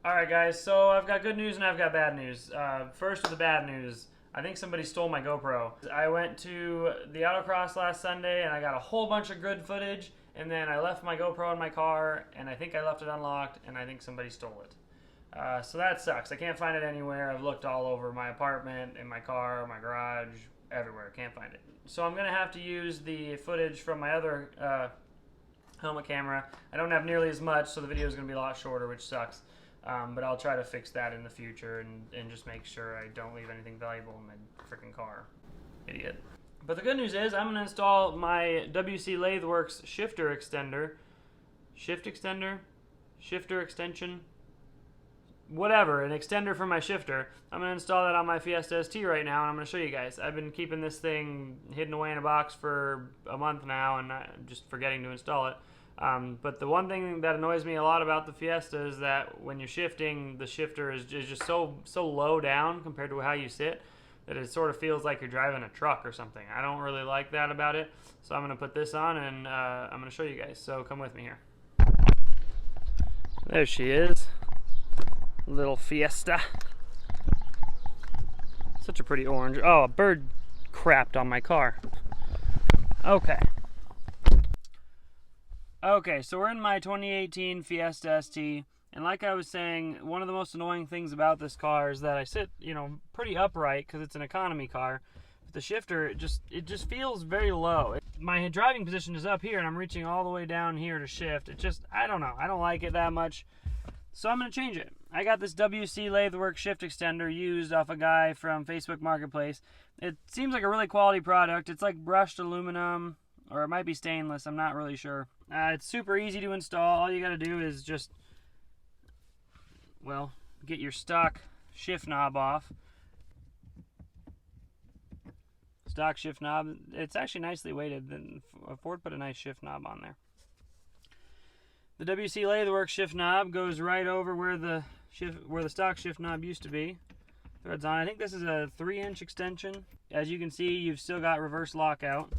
Alright guys, so I've got good news and I've got bad news. First with the bad news, I think somebody stole my GoPro. I went to the autocross last Sunday and I got a whole bunch of good footage, and then I left my GoPro in my car and I think I left it unlocked and I think somebody stole it. So that sucks. I can't find it anywhere. I've looked all over my apartment, in my car, my garage, everywhere. Can't find it. So I'm going to have to use the footage from my other helmet camera. I don't have nearly as much, so the video is going to be a lot shorter, which sucks. But I'll try to fix that in the future and just make sure I don't leave anything valuable in my freaking car. Idiot. But the good news is I'm going to install my WC Lathe Werks shifter extender. Shifter extension? Whatever, an extender for my shifter. I'm going to install that on my Fiesta ST right now, and I'm going to show you guys. I've been keeping this thing hidden away in a box for a month now, and I'm just forgetting to install it. But the one thing that annoys me a lot about the Fiesta is that when you're shifting, the shifter is just so low down compared to how you sit that it sort of feels like you're driving a truck or something. I don't really like that about it, so I'm going to put this on and I'm going to show you guys. So come with me here. There she is. Little Fiesta. Such a pretty orange. Oh, a bird crapped on my car. Okay, so we're in my 2018 Fiesta ST, and like I was saying, one of the most annoying things about this car is that I sit, pretty upright because it's an economy car. But the shifter, it just feels very low. My driving position is up here, and I'm reaching all the way down here to shift. I don't know. I don't like it that much, so I'm going to change it. I got this WC Lathe Werks shift extender used off a guy from Facebook Marketplace. It seems like a really quality product. It's like brushed aluminum, or it might be stainless. I'm not really sure. It's super easy to install. All you got to do is just, get your stock shift knob off. Stock shift knob. It's actually nicely weighted. Ford put a nice shift knob on there. The WC Lathe Werks shift knob goes right over where the stock shift knob used to be. Threads on. I think this is a 3-inch extension. As you can see, you've still got reverse lockout.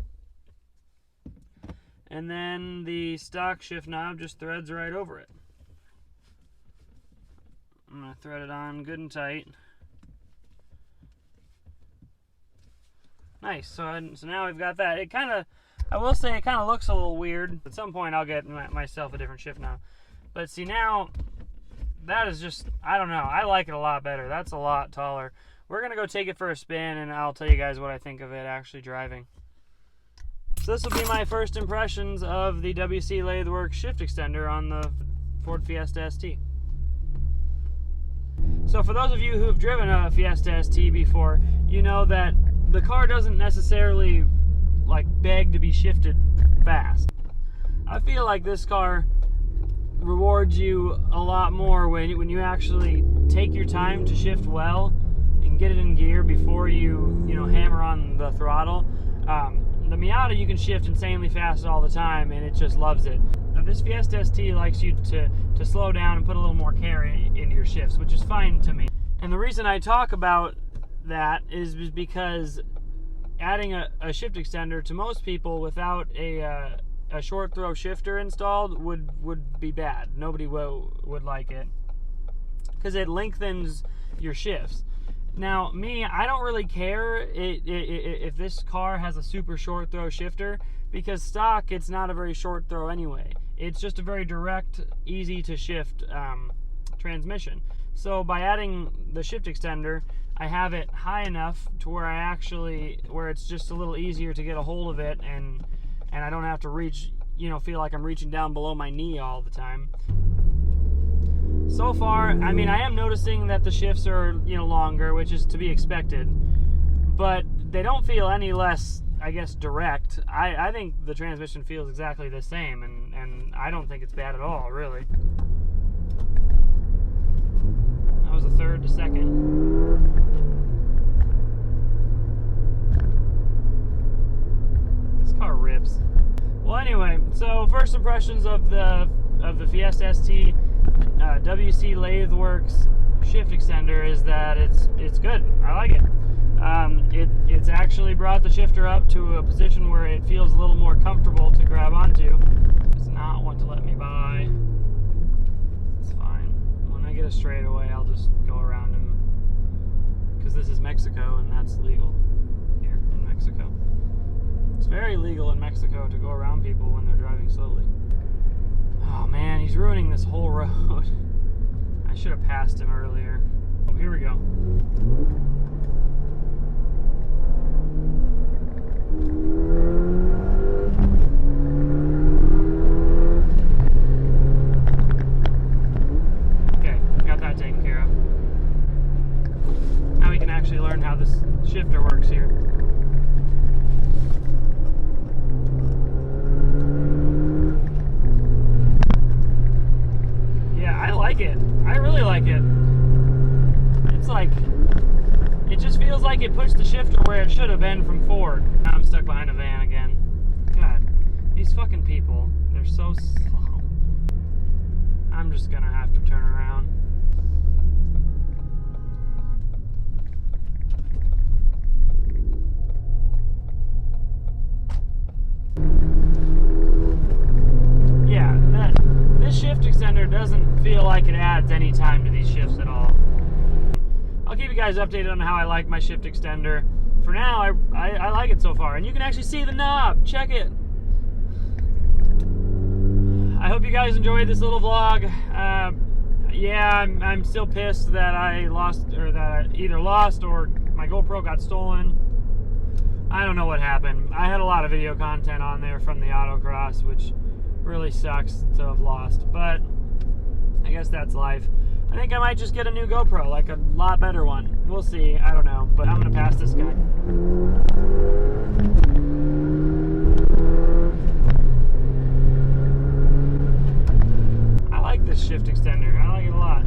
And then the stock shift knob just threads right over it. I'm going to thread it on good and tight. Nice. So now we've got that. I will say it kind of looks a little weird. At some point I'll get myself a different shift knob. But see, now that is just, I don't know. I like it a lot better. That's a lot taller. We're going to go take it for a spin and I'll tell you guys what I think of it actually driving. So this will be my first impressions of the WC Lathe Werks shift extender on the Ford Fiesta ST. So for those of you who have driven a Fiesta ST before, you know that the car doesn't necessarily beg to be shifted fast. I feel like this car rewards you a lot more when you actually take your time to shift well and get it in gear before you hammer on the throttle. The Miata you can shift insanely fast all the time and it just loves it. Now this Fiesta ST likes you to slow down and put a little more care into your shifts, which is fine to me. And the reason I talk about that is because adding a shift extender to most people without a short throw shifter installed would be bad. Nobody would like it because it lengthens your shifts. Now, me, I don't really care if this car has a super short throw shifter because stock, it's not a very short throw anyway. It's just a very direct, easy to shift transmission. So by adding the shift extender, I have it high enough to where it's just a little easier to get a hold of it and I don't have to reach, feel like I'm reaching down below my knee all the time. So far, I am noticing that the shifts are, longer, which is to be expected, but they don't feel any less, I guess, direct. I think the transmission feels exactly the same, and I don't think it's bad at all, really. That was a third to second. This car rips. Well, anyway, so first impressions of the Fiesta ST WC Lathe Werks shift extender is that it's good. I like it. It's actually brought the shifter up to a position where it feels a little more comfortable to grab onto. It's not want to let me by. It's fine. When I get this straightaway, I'll just go around him. Because this is Mexico, and that's legal here in Mexico. It's very legal in Mexico to go around people when they're driving slowly. Oh man, he's ruining this whole road. I should have passed him earlier. Oh, here we go. Taken care of. Now we can actually learn how this shifter works here. Yeah, I like it. I really like it. It's like, it just feels like it puts the shifter where it should have been from Ford. Now I'm stuck behind a van again. God, these fucking people, they're so slow. I'm just gonna have to turn around. This shift extender doesn't feel like it adds any time to these shifts at all. I'll keep you guys updated on how I like my shift extender. For now, I like it so far. And you can actually see the knob. Check it. I hope you guys enjoyed this little vlog. Yeah, I'm still pissed that I lost, or that I either lost or my GoPro got stolen. I don't know what happened. I had a lot of video content on there from the autocross, which really sucks to have lost, but I guess that's life. I think I might just get a new GoPro, like a lot better one. We'll see, I don't know, but I'm gonna pass this guy. I like this shift extender, I like it a lot.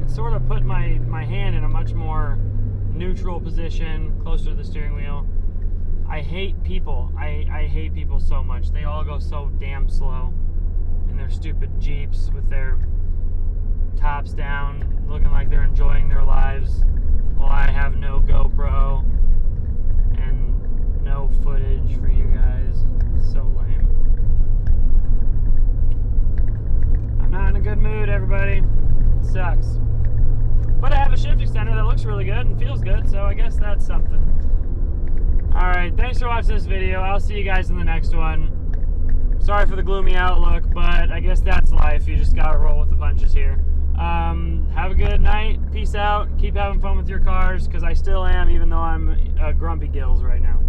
It sort of put my hand in a much more neutral position, closer to the steering wheel. I hate people. I hate people so much. They all go so damn slow in their stupid Jeeps with their tops down, looking like they're enjoying their lives, while I have no GoPro and no footage for you guys. It's so lame. I'm not in a good mood, everybody. It sucks. But I have a shift extender that looks really good and feels good, so I guess that's something. Alright, thanks for watching this video. I'll see you guys in the next one. Sorry for the gloomy outlook, but I guess that's life. You just gotta roll with the punches here. Have a good night. Peace out. Keep having fun with your cars, because I still am, even though I'm grumpy gills right now.